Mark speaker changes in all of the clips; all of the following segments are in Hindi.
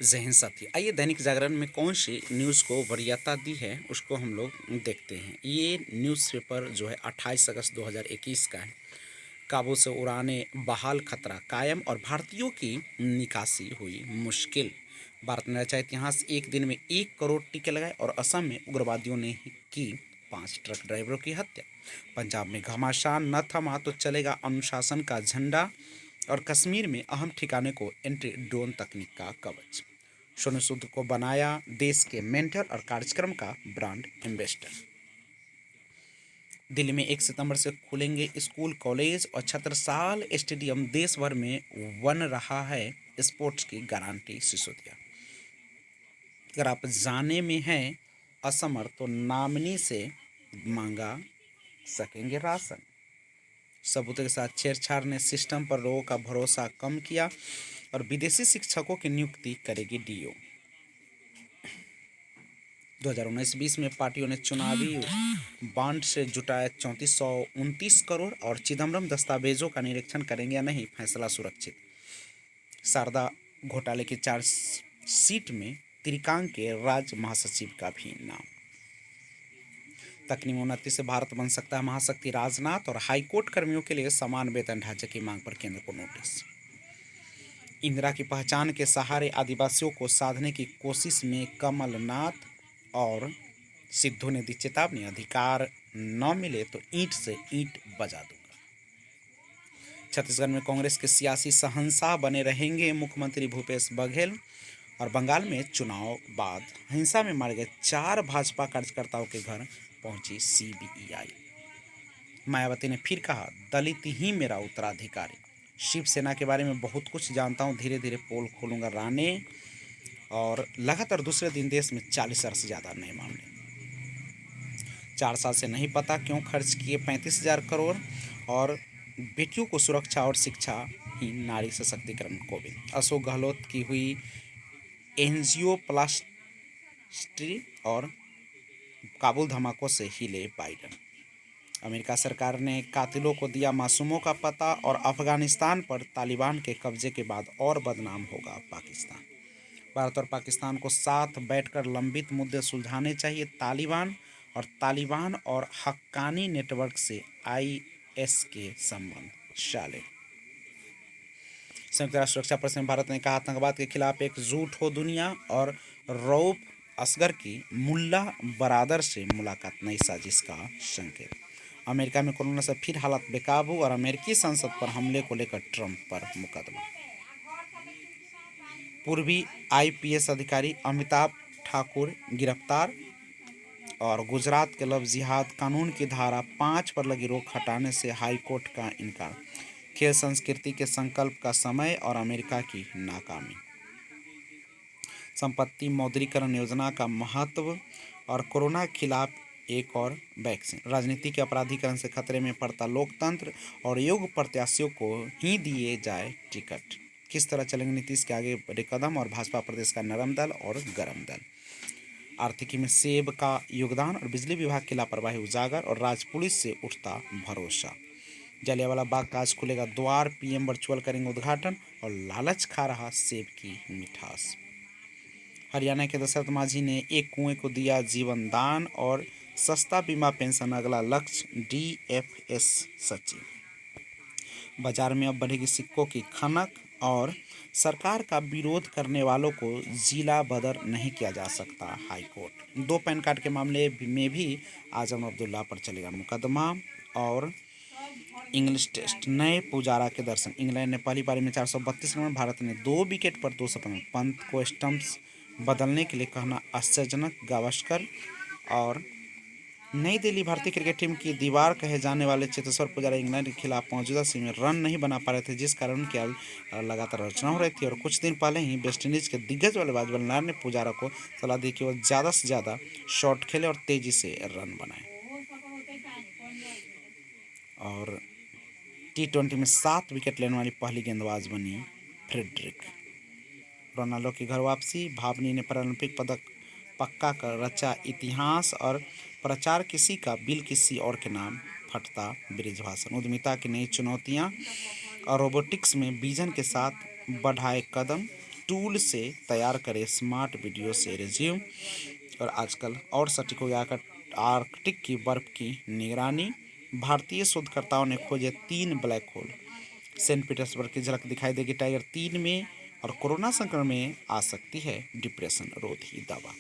Speaker 1: जय हिंद साथी। आइए दैनिक जागरण में कौन सी न्यूज़ को वरीयता दी है उसको हम लोग देखते हैं। ये न्यूज़पेपर जो है 28 अगस्त 2021 का है। काबू से उड़ाने बहाल खतरा कायम और भारतीयों की निकासी हुई मुश्किल। भारत ने रचा इतिहास, एक दिन में 1 करोड़ टीके लगाए और असम में उग्रवादियों ने की 5 ट्रक ड्राइवरों की हत्या। पंजाब में घमासान, न थमा तो चलेगा अनुशासन का झंडा। और कश्मीर में अहम ठिकाने को एंटी ड्रोन तकनीक का कवच। सोनू सूद को बनाया देश के मेंटर और कार्यक्रम का ब्रांड एम्बेसडर। दिल्ली में 1 सितंबर से खुलेंगे स्कूल, कॉलेज और छत्रसाल स्टेडियम। देश भर में बन रहा है स्पोर्ट्स की गारंटी। सिसोदिया, अगर आप जाने में हैं असमर्थ तो नॉमिनी से मांगा सकेंगे राशन। सबूतों के साथ छेड़छाड़ ने सिस्टम पर लोगों का भरोसा कम किया। और विदेशी शिक्षकों की नियुक्ति करेगी डीओ। 2019-20 में पार्टियों ने चुनावी बॉन्ड से जुटाया 3429 करोड़। और चिदम्बरम दस्तावेजों का निरीक्षण करेंगे या नहीं, फैसला सुरक्षित। शारदा घोटाले की चार्जशीट में त्रिकांग के राज्य महासचिव का भी नाम। तकनीकी उन्नति से भारत बन सकता है महाशक्ति, राजनाथ। और हाईकोर्ट कर्मियों के लिए समान वेतन ढांचे की मांग पर केंद्र को नोटिस। इंदिरा की पहचान के सहारे आदिवासियों को साधने की कोशिश में कमलनाथ और सिद्धू ने दी चेतावनी, अधिकार न मिले तो ईंट से ईंट बजा दूंगा। छत्तीसगढ़ में कांग्रेस के सियासी शहंशाह बने रहेंगे मुख्यमंत्री भूपेश बघेल। और बंगाल में चुनाव बाद हिंसा में मारे गए 4 भाजपा कार्यकर्ताओं के घर पहुंची सीबीआई। मायावती ने फिर कहा, दलित ही मेरा उत्तराधिकारी। शिवसेना के बारे में बहुत कुछ जानता हूं, धीरे धीरे पोल खोलूंगा राणे। और लगातार दूसरे दिन देश में 40,000 से ज़्यादा नए मामले। 4 साल से नहीं पता क्यों खर्च किए 35,000 करोड़। और बेटियों को सुरक्षा और शिक्षा ही नारी सशक्तिकरण। कोविंद, अशोक गहलोत की हुई एंजियोप्लास्टी। और काबुल धमाकों से हिले बाइडन। अमेरिका सरकार ने कातिलों को दिया मासूमों का पता। और अफगानिस्तान पर तालिबान के कब्जे के बाद और बदनाम होगा पाकिस्तान। भारत और पाकिस्तान को साथ बैठकर लंबित मुद्दे सुलझाने चाहिए। तालिबान और हक्कानी नेटवर्क से आईएस के संबंध शाले। संयुक्त राष्ट्र सुरक्षा परिषद में भारत ने कहा, आतंकवाद के खिलाफ एकजुट हो दुनिया। और रऊफ असगर की मुल्ला बरादर से मुलाकात, नई साजिश का संकेत। अमेरिका में कोरोना से फिर हालात बेकाबू। और अमेरिकी संसद पर हमले को लेकर ट्रंप पर मुकदमा। पूर्वी आईपीएस अधिकारी अमिताभ ठाकुर गिरफ्तार। और गुजरात के लव जिहाद कानून की धारा 5 पर लगी रोक हटाने से हाईकोर्ट का इनकार। खेल संस्कृति के संकल्प का समय और अमेरिका की नाकामी। संपत्ति मौद्रीकरण योजना का महत्व। और कोरोना के खिलाफ एक और वैक्सीन। राजनीति के अपराधीकरण से खतरे में पड़ता लोकतंत्र। और योग्य प्रत्याशियों को ही दिए जाए टिकट। किस तरह चलेंगे नीतीश के आगे बड़े कदम। और भाजपा प्रदेश का नरम दल और गरम दल। आर्थिकी में सेब का योगदान और बिजली विभाग की लापरवाही उजागर। और राज्य पुलिस से उठता भरोसा। जलियांवाला बाग का आज खुलेगा द्वार, पीएम वर्चुअल करेंगे उद्घाटन। और लालच खा रहा सेब की मिठास। हरियाणा के दशरथ मांझी ने एक कुएं को दिया जीवन दान। और सस्ता बीमा पेंशन अगला लक्ष्य, डीएफएस सचिव। बाजार में अब बढ़ेगी सिक्कों की खनक। और सरकार का विरोध करने वालों को जिला बदर नहीं किया जा सकता, हाईकोर्ट। 2 पैन कार्ड के मामले में भी आजम अब्दुल्ला पर चलेगा मुकदमा। और इंग्लिश टेस्ट, नए पुजारा के दर्शन। इंग्लैंड ने पहली पारी में 432 रन। भारत ने 2 विकेट पर 215। पंत को स्टंप्स बदलने के लिए कहना आश्चर्यजनक, गावस्कर। और नई दिल्ली भारतीय क्रिकेट टीम की दीवार कहे जाने वाले चेतेश्वर पुजारा इंग्लैंड के खिलाफ मौजूदा सीरीज में रन नहीं बना पा रहे थे, जिस कारण उनकी लगातार आलोचना हो रही थी। और कुछ दिन पहले ही वेस्टइंडीज के दिग्गज बल्लेबाज बल्लार ने पुजारा को सलाह दी कि वह ज़्यादा से ज़्यादा शॉट खेले और तेज़ी से रन बनाए। और T20 में 7 विकेट लेने वाली पहली गेंदबाज बनी फ्रेडरिक। रोनाल्डो की घर वापसी, भावनी ने पैरालंपिक पदक पक्का कर रचा इतिहास। और प्रचार किसी का बिल किसी और के नाम, फटता ब्रिजभाषण। उद्यमिता की नई चुनौतियां। और रोबोटिक्स में विजन के साथ बढ़ाए कदम। टूल से तैयार करें स्मार्ट वीडियो से रिज्यूम। और आजकल और सटीक हो गया आर्कटिक की बर्फ की निगरानी। भारतीय शोधकर्ताओं ने खोजे 3 ब्लैक होल। सेंट पीटर्सबर्ग की झलक दिखाई देगी टाइगर 3 में। और कोरोना संक्रमण में आ सकती है डिप्रेशन रोधी दवा।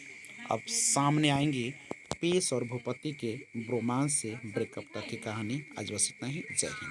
Speaker 1: अब सामने आएंगी पेश और भूपति के ब्रोमांस से ब्रेकअप तक की कहानी। आज बस इतना ही। जय हिंद।